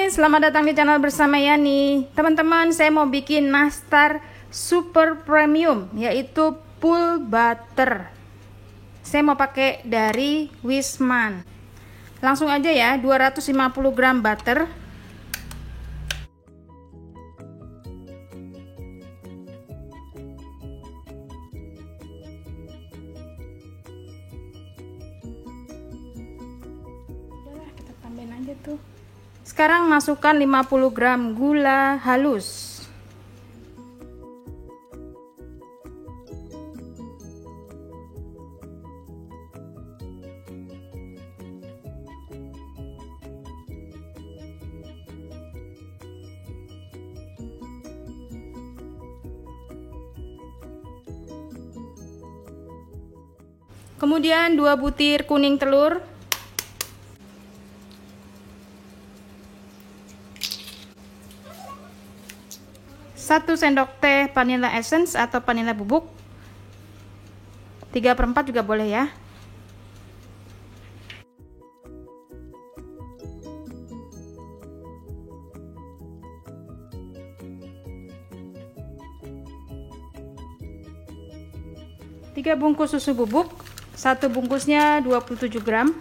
Hai, selamat datang di channel bersama Yani. Teman-teman, saya mau bikin nastar super premium, yaitu full butter. Saya mau pakai dari Wisman. Langsung aja ya, 250 gram butter. Udahlah, kita tambahin aja tuh. Sekarang masukkan 50 gram gula halus. Kemudian 2 butir kuning telur. 1 sendok teh vanilla essence atau vanilla bubuk. 3/4 juga boleh ya. Tiga bungkus susu bubuk, 1 bungkusnya 27 gram.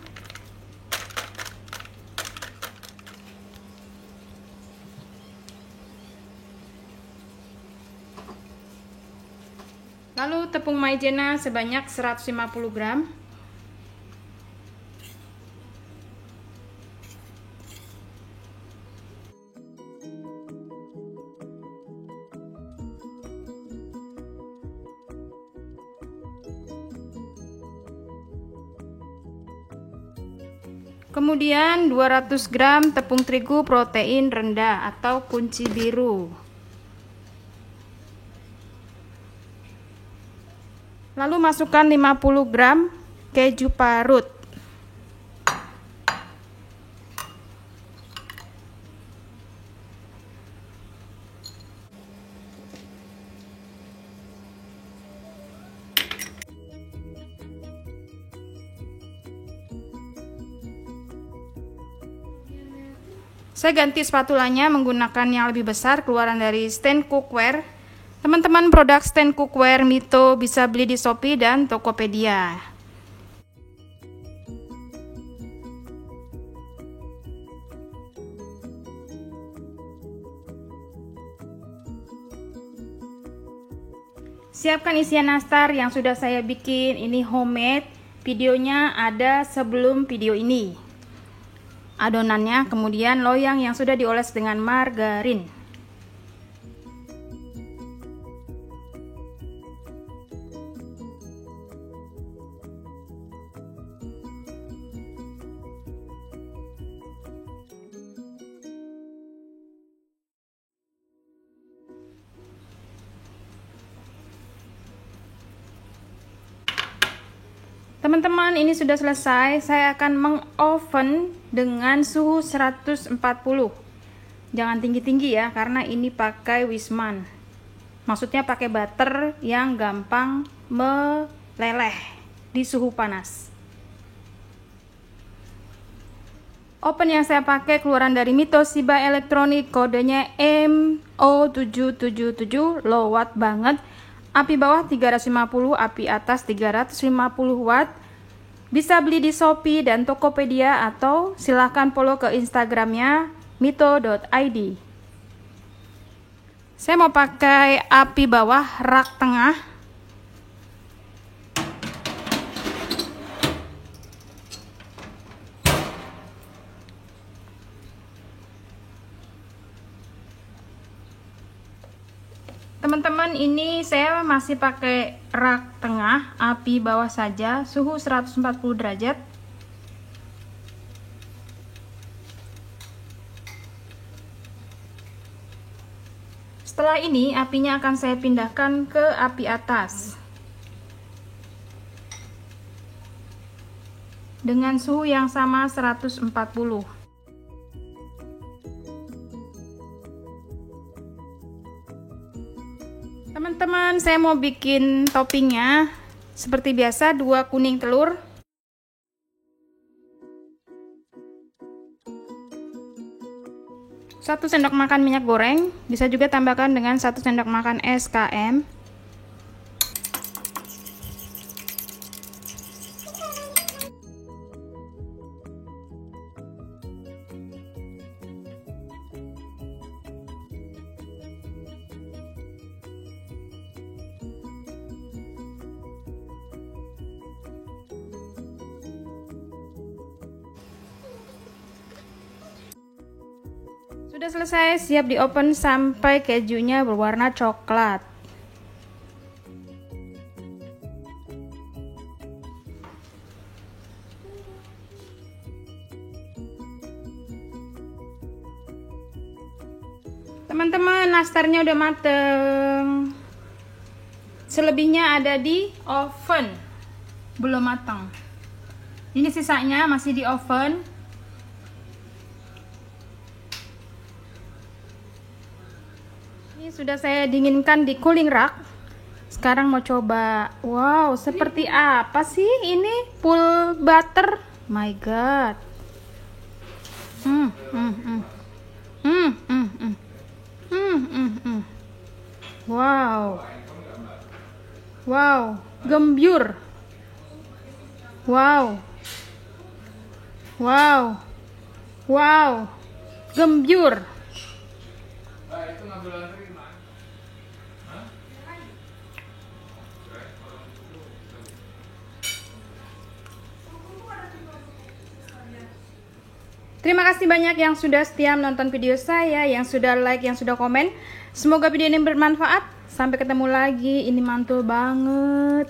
Lalu tepung maizena sebanyak 150 gram. Kemudian 200 gram tepung terigu protein rendah atau kunci biru. Lalu masukkan 50 gram keju parut. Saya ganti spatulanya menggunakan yang lebih besar, keluaran dari stand cookware. Teman-teman, produk stand cookware Mito bisa beli di Shopee dan Tokopedia. Siapkan isian nastar yang sudah saya bikin, ini homemade. Videonya ada sebelum video ini. Adonannya, kemudian loyang yang sudah dioles dengan margarin. Teman-teman, ini sudah selesai. Saya akan mengoven dengan suhu 140. Jangan tinggi-tinggi ya, karena ini pakai Wisman. Maksudnya pakai butter yang gampang meleleh di suhu panas. Oven yang saya pakai keluaran dari Toshiba Elektronik, kodenya MO777, low watt banget. Api bawah 350, api atas 350 watt. Bisa beli di Shopee dan Tokopedia atau silahkan follow ke Instagramnya mito.id. Saya mau pakai api bawah rak tengah. Teman-teman, ini saya masih pakai rak tengah, api bawah saja, suhu 140 derajat. Setelah ini, apinya akan saya pindahkan ke api atas. Dengan suhu yang sama 140. Teman-teman, saya mau bikin toppingnya. Seperti biasa, 2 kuning telur. 1 sendok makan minyak goreng, bisa juga tambahkan dengan 1 sendok makan SKM. Sudah selesai, siap di oven sampai kejunya berwarna coklat. Teman-teman, nastarnya udah mateng. Selebihnya ada di oven, belum matang. Ini sisanya masih di oven. Ini sudah saya dinginkan di cooling rack. Sekarang mau coba. Wow, seperti apa sih ini? Full butter. My God. Wow. Wow, gembur. Wow. Wow. Wow. Gembur. Terima kasih banyak yang sudah setia menonton video saya, yang sudah like, yang sudah komen. Semoga video ini bermanfaat. Sampai ketemu lagi. Ini mantul banget.